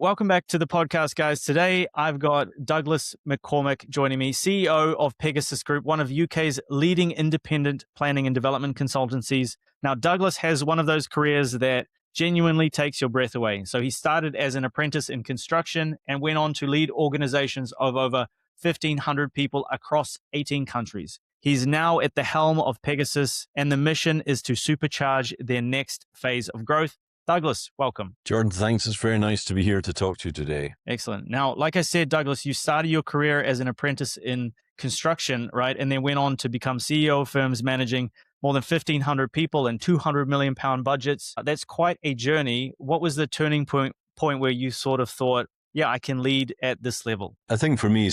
Welcome back to the podcast, guys. Today, I've got Douglas McCormick joining me, CEO of Pegasus Group, one of UK's leading independent planning and development consultancies. Now, Douglas has one of those careers that genuinely takes your breath away. So he started as an apprentice in construction and went on to lead organizations of over 1,500 people across 18 countries. He's now at the helm of Pegasus, and the mission is to supercharge their next phase of growth. Douglas, welcome. Jordan, thanks. It's very nice to be here to talk to you today. Excellent. Now, like I said, Douglas, you started your career as an apprentice in construction, right? And then went on to become CEO of firms managing more than 1,500 people and 200 million pound budgets. That's quite a journey. What was the turning point where you sort of thought, yeah, I can lead at this level? I think for me,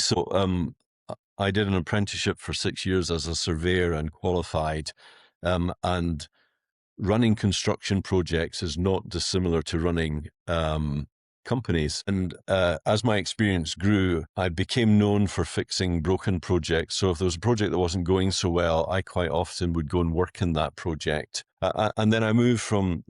I did an apprenticeship for 6 years as a surveyor and qualified, and running construction projects is not dissimilar to running companies. And as my experience grew, I became known for fixing broken projects. So if there was a project that wasn't going so well, I quite often would go and work in that project. And then I moved from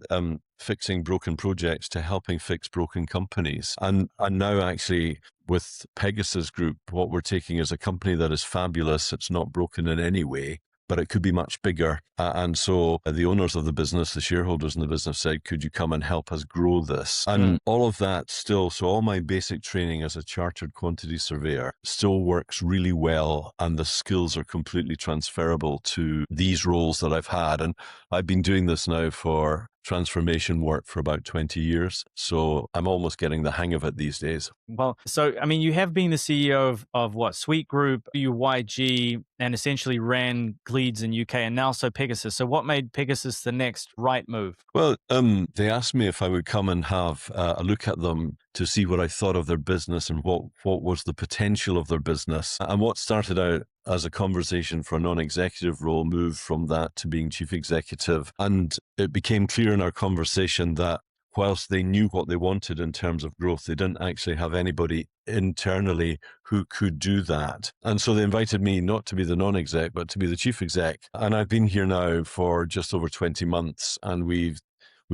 fixing broken projects to helping fix broken companies. And now actually with Pegasus Group, what we're taking is a company that is fabulous. It's not broken in any way, but it could be much bigger. And so the owners of the business, the shareholders in the business said, could you come and help us grow this? And all of that still, so all my basic training as a chartered quantity surveyor still works really well. And the skills are completely transferable to these roles that I've had. And I've been doing this now for transformation work for about 20 years. So I'm almost getting the hang of it these days. Well, so, I mean, you have been the CEO of what, Sweet Group, UYG, and essentially ran Gleeds in UK, and now so Pegasus. So what made Pegasus the next right move? Well, they asked me if I would come and have a look at them to see what I thought of their business and what was the potential of their business. And what started out as a conversation for a non-executive role moved from that to being chief executive. And it became clear in our conversation that whilst they knew what they wanted in terms of growth, they didn't actually have anybody internally who could do that. And so they invited me not to be the non-exec, but to be the chief exec. And I've been here now for just over 20 months, and we've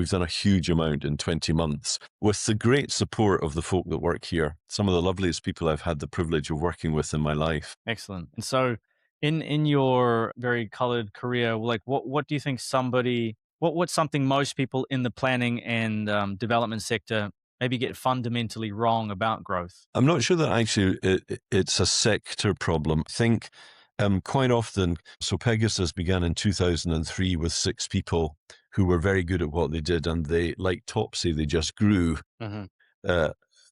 done a huge amount in 20 months with the great support of the folk that work here. Some of the loveliest people I've had the privilege of working with in my life. Excellent. And so in your very colored career, like what do you think what's something most people in the planning and development sector maybe get fundamentally wrong about growth? I'm not sure that actually it's a sector problem. I think quite often, so Pegasus began in 2003 with 6 people who were very good at what they did, and they, like Topsy, they just grew. I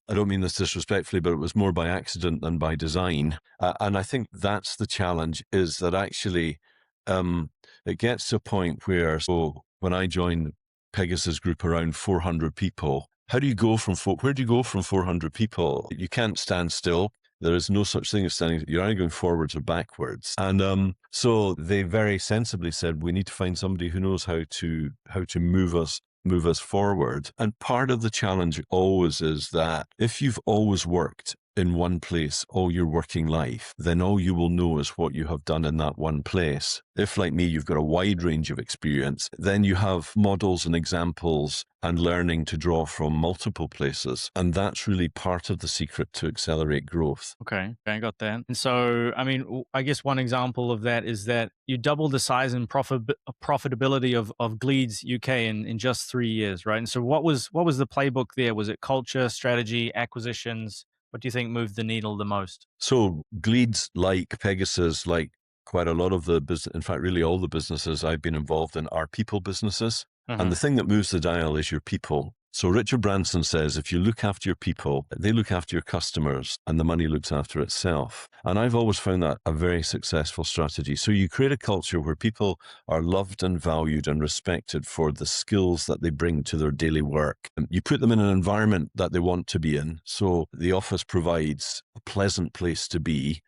don't mean this disrespectfully, but it was more by accident than by design. And I think that's the challenge, is that actually it gets to a point where, so when I joined Pegasus Group around 400 people, where do you go from 400 people? You can't stand still. There is no such thing as standing. You're either going forwards or backwards. And so they very sensibly said, we need to find somebody who knows how to move us forward. And part of the challenge always is that if you've always worked in one place all your working life, then all you will know is what you have done in that one place. If, like me, you've got a wide range of experience, then you have models and examples and learning to draw from multiple places. And that's really part of the secret to accelerate growth. Okay, I got that. And so, I mean, I guess one example of that is that you doubled the size and profitability of Gleeds UK in just 3 years, right? And so what was the playbook there? Was it culture, strategy, acquisitions? What do you think moved the needle the most? So Gleeds, like Pegasus, like quite a lot of the business, in fact, really all the businesses I've been involved in are people businesses. And the thing that moves the dial is your people. So Richard Branson says, if you look after your people, they look after your customers, and the money looks after itself. And I've always found that a very successful strategy. So you create a culture where people are loved and valued and respected for the skills that they bring to their daily work. You put them in an environment that they want to be in. So the office provides a pleasant place to be.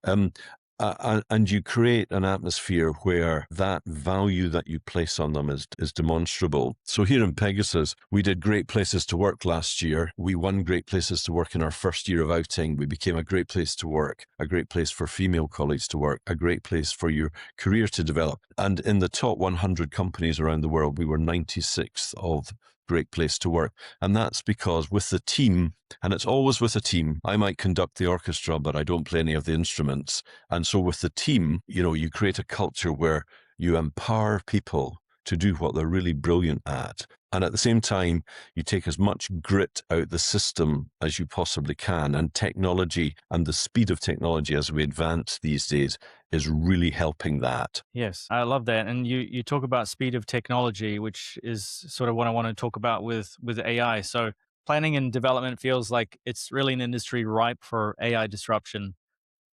And you create an atmosphere where that value that you place on them is demonstrable. So here in Pegasus, we did Great Places to Work last year. We won Great Places to Work in our first year of outing. We became a great place to work, a great place for female colleagues to work, a great place for your career to develop. And in the top 100 companies around the world, we were 96th of great place to work. And that's because with the team, and it's always with a team, I might conduct the orchestra, but I don't play any of the instruments. And so with the team, you create a culture where you empower people to do what they're really brilliant at. And at the same time, you take as much grit out the system as you possibly can. And technology and the speed of technology as we advance these days is really helping that. Yes, I love that. And you talk about speed of technology, which is sort of what I want to talk about with AI. So planning and development feels like it's really an industry ripe for AI disruption.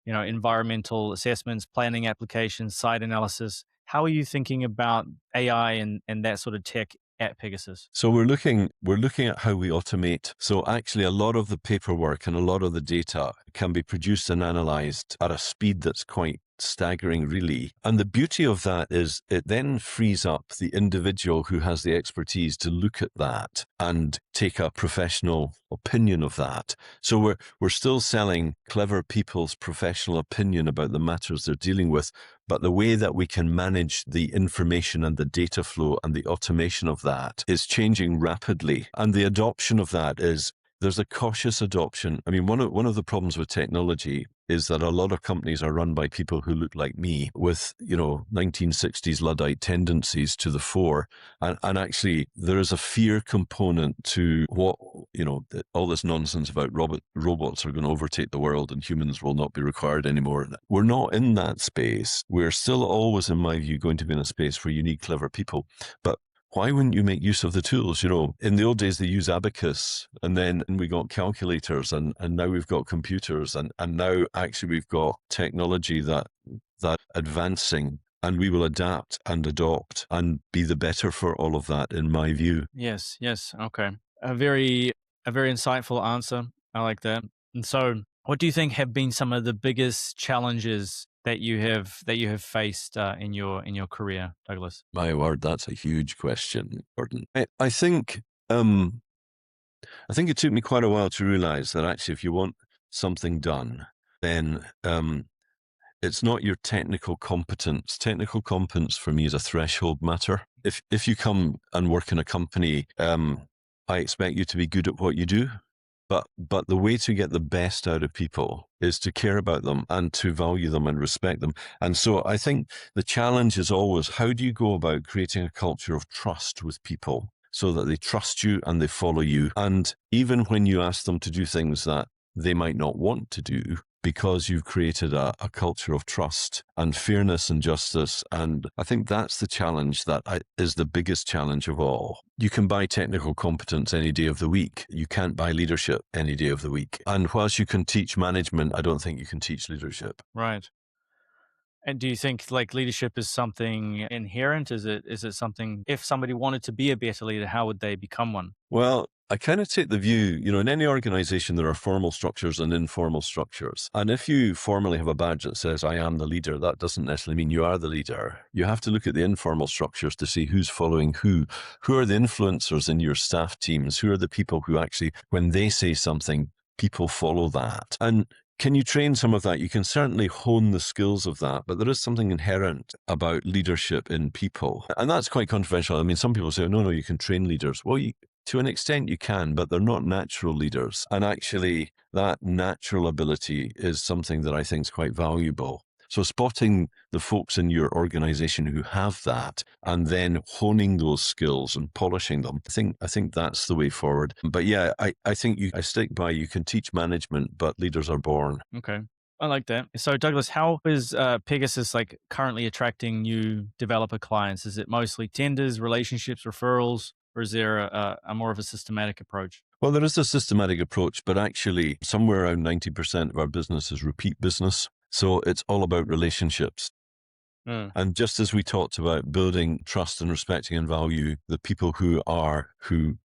Environmental assessments, planning applications, site analysis. How are you thinking about AI and that sort of tech at Pegasus? So we're looking at how we automate. So actually a lot of the paperwork and a lot of the data can be produced and analyzed at a speed that's quite staggering, really. And the beauty of that is it then frees up the individual who has the expertise to look at that and take a professional opinion of that. So we're still selling clever people's professional opinion about the matters they're dealing with, but the way that we can manage the information and the data flow and the automation of that is changing rapidly. And the adoption of that there's a cautious adoption. I mean, one of the problems with technology is that a lot of companies are run by people who look like me with, 1960s Luddite tendencies to the fore. And actually, there is a fear component to what, all this nonsense about robots are going to overtake the world and humans will not be required anymore. We're not in that space. We're still always, in my view, going to be in a space where you need clever people. But why wouldn't you make use of the tools? In the old days, they use abacus, and then we got calculators, and now we've got computers, and now actually we've got technology that advancing, and we will adapt and adopt and be the better for all of that, in my view. Yes. Okay. A very insightful answer. I like that. And so, what do you think have been some of the biggest challenges that you have faced in your career, Douglas? My word, that's a huge question, Gordon. I think it took me quite a while to realize that actually, if you want something done, then it's not your technical competence. Technical competence for me is a threshold matter. If you come and work in a company, I expect you to be good at what you do. But the way to get the best out of people is to care about them and to value them and respect them. And so I think the challenge is always, how do you go about creating a culture of trust with people so that they trust you and they follow you? And even when you ask them to do things that they might not want to do, because you've created a culture of trust and fairness and justice. And I think that's the challenge that is the biggest challenge of all. You can buy technical competence any day of the week. You can't buy leadership any day of the week. And whilst you can teach management, I don't think you can teach leadership. Right. And do you think like leadership is something inherent? Is it something, if somebody wanted to be a better leader, how would they become one? Well, I kind of take the view, in any organization, there are formal structures and informal structures. And if you formally have a badge that says, I am the leader, that doesn't necessarily mean you are the leader. You have to look at the informal structures to see who's following who. Who are the influencers in your staff teams? Who are the people who actually, when they say something, people follow that? And can you train some of that? You can certainly hone the skills of that, but there is something inherent about leadership in people. And that's quite controversial. I mean, some people say, no, you can train leaders. Well, to an extent you can, but they're not natural leaders. And actually, that natural ability is something that I think is quite valuable. So spotting the folks in your organization who have that and then honing those skills and polishing them, I think that's the way forward. But yeah, I think I stick by, you can teach management, but leaders are born. Okay. I like that. So Douglas, how is Pegasus like currently attracting new developer clients? Is it mostly tenders, relationships, referrals, or is there a more of a systematic approach? Well, there is a systematic approach, but actually somewhere around 90% of our business is repeat business. So it's all about relationships. And just as we talked about building trust and respecting and value the people who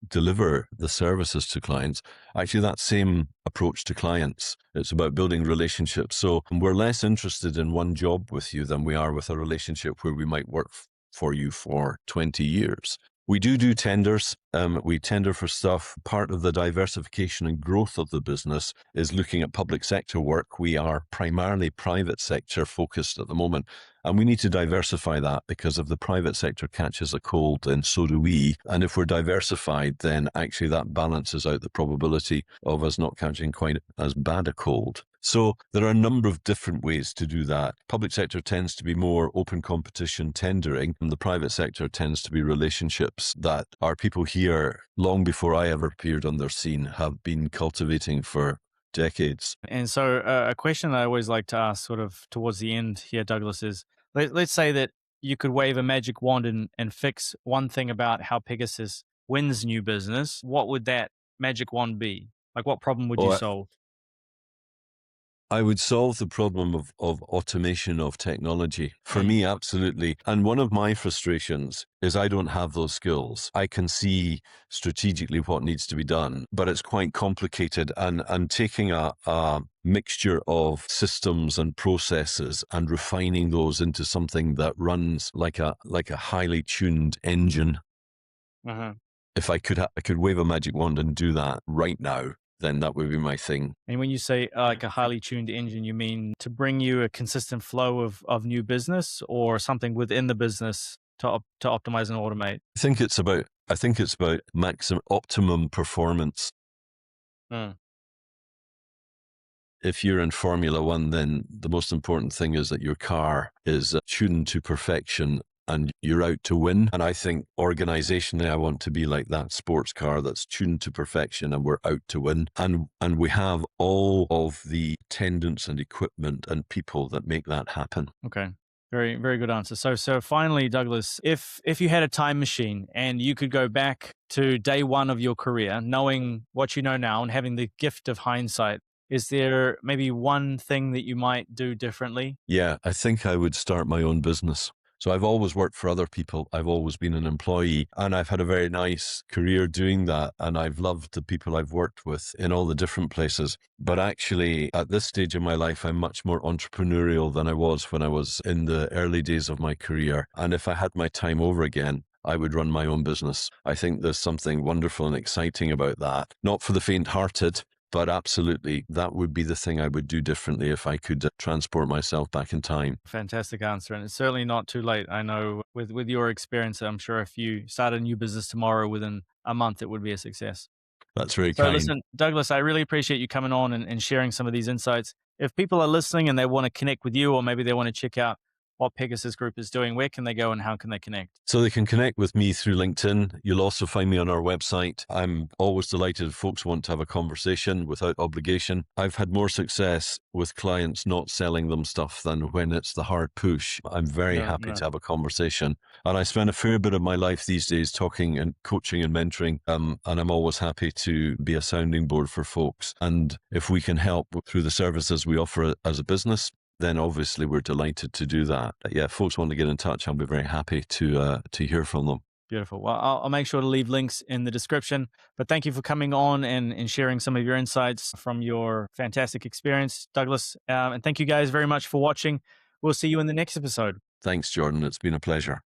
deliver the services to clients, actually that same approach to clients, it's about building relationships. So we're less interested in one job with you than we are with a relationship where we might work for you for 20 years. We do tenders. We tender for stuff. Part of the diversification and growth of the business is looking at public sector work. We are primarily private sector focused at the moment, and we need to diversify that, because if the private sector catches a cold, then so do we. And if we're diversified, then actually that balances out the probability of us not catching quite as bad a cold. So there are a number of different ways to do that. Public sector tends to be more open competition tendering, and the private sector tends to be relationships that our people here, long before I ever appeared on their scene, have been cultivating for decades. And so a question I always like to ask sort of towards the end here, Douglas, is let's say that you could wave a magic wand and fix one thing about how Pegasus wins new business. What would that magic wand be? Like, what problem would you solve? I would solve the problem of automation of technology. For me, absolutely. And one of my frustrations is I don't have those skills. I can see strategically what needs to be done, but it's quite complicated. And taking a mixture of systems and processes and refining those into something that runs like a highly tuned engine. If I could wave a magic wand and do that right now, then that would be my thing. And when you say like a highly tuned engine, you mean to bring you a consistent flow of new business, or something within the business to optimize and automate? I think it's about optimum performance. If you're in Formula One, then the most important thing is that your car is tuned to perfection and you're out to win. And I think organizationally, I want to be like that sports car that's tuned to perfection and we're out to win. And we have all of the attendants and equipment and people that make that happen. Okay. Very, very good answer. So finally, Douglas, if you had a time machine and you could go back to day one of your career, knowing what you know now and having the gift of hindsight, is there maybe one thing that you might do differently? Yeah, I think I would start my own business. So I've always worked for other people. I've always been an employee, and I've had a very nice career doing that. And I've loved the people I've worked with in all the different places. But actually, at this stage of my life, I'm much more entrepreneurial than I was when I was in the early days of my career. And if I had my time over again, I would run my own business. I think there's something wonderful and exciting about that. Not for the faint-hearted, but absolutely, that would be the thing I would do differently if I could transport myself back in time. Fantastic answer. And it's certainly not too late. I know with your experience, I'm sure if you started a new business tomorrow, within a month, it would be a success. That's very So kind. listen, Douglas, I really appreciate you coming on and sharing some of these insights. If people are listening and they want to connect with you, or maybe they want to check out what Pegasus Group is doing, where can they go and how can they connect? So they can connect with me through LinkedIn. You'll also find me on our website. I'm always delighted if folks want to have a conversation without obligation. I've had more success with clients not selling them stuff than when it's the hard push. I'm very happy to have a conversation. And I spend a fair bit of my life these days talking and coaching and mentoring. And I'm always happy to be a sounding board for folks. And if we can help through the services we offer as a business, then obviously we're delighted to do that. Yeah, if folks want to get in touch, I'll be very happy to hear from them. Beautiful. Well, I'll make sure to leave links in the description. But thank you for coming on and sharing some of your insights from your fantastic experience, Douglas. And thank you guys very much for watching. We'll see you in the next episode. Thanks, Jordan. It's been a pleasure.